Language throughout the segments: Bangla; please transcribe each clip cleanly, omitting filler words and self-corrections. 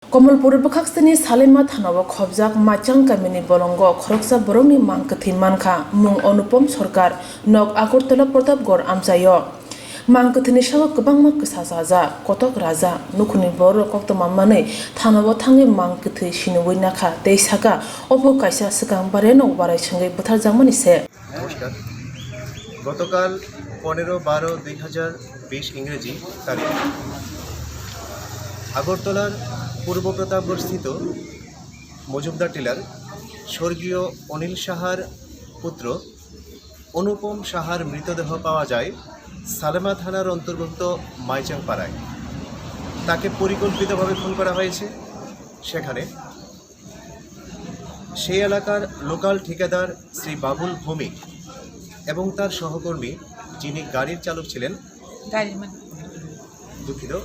कमलपुर बखाक्सनि सालेमा थानाव खबजाक माचां गामिनि बलंग खरकसा बरंनि मांकथि मानखा मुं अनुपम सरकार नक आगरतला प्रतापगढ़ आमजायो मांकथिनि साव गोबांमा गोसा जाजा कटक राजा नुखुनि बर कक्तमामानै थानाव थाङै मांकथि सिनुवै नाखा दैसागा अबो कायसा सिगां बारे नौ बाराय सङै बुथारजांमोन इसे। नमस्कार। गतकाल 15-12-2020 इंग्रेजी तारीख আগরতলার পূর্ব প্রতাপগড় স্থিত মজুমদার টিলার স্বর্গীয় অনিল সাহার পুত্র অনুপম সাহার মৃতদেহ পাওয়া যায় সালেমা থানার অন্তর্ভুক্ত মাইচাং পাড়ায়। তাকে পরিকল্পিতভাবে খুন করা হয়েছে। সেখানে সেই এলাকার লোকাল ঠিকাদার শ্রী বাবুল ভৌমিক এবং তার সহকর্মী যিনি গাড়ির চালক ছিলেন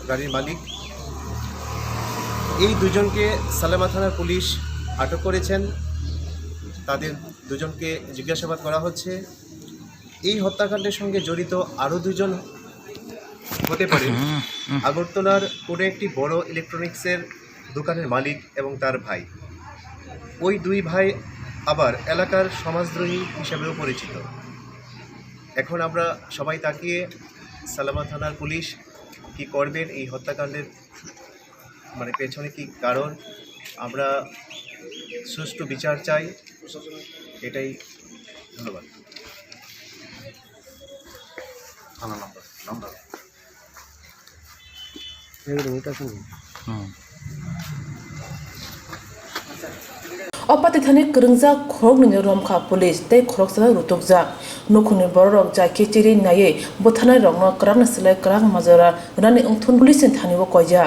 গাড়ির মালিক, এই দুজনকে সালেমা থানার পুলিশ আটক করেছেন। তাদের দুজনকে জিজ্ঞাসাবাদ করা হচ্ছে। এই হত্যাকাণ্ডের সঙ্গে জড়িত আরও দুজন হতে পারে আগরতলার কোনো একটি বড় ইলেকট্রনিক্সের দোকানের মালিক এবং তার ভাই। ওই দুই ভাই আবার এলাকার সমাজদ্রোহী হিসেবেও পরিচিত। এখন আমরা সবাই তাকিয়ে সালেমা থানার পুলিশ কি করবেন, এই হত্যাকাণ্ডের পেছনে কি কারণ, আমরা সুষ্ঠু বিচার চাই, এটাই। ধন্যবাদ। अपाते थाने करंजा खरक नि रमखा पुलिस ते खरकसा रुतुकजा नुखुनि बरक जा केचिरि नायै बोथानाय रंग क्राक नसले क्राक माजरा रानि अंथुन पुलिस थानिबो कयजा।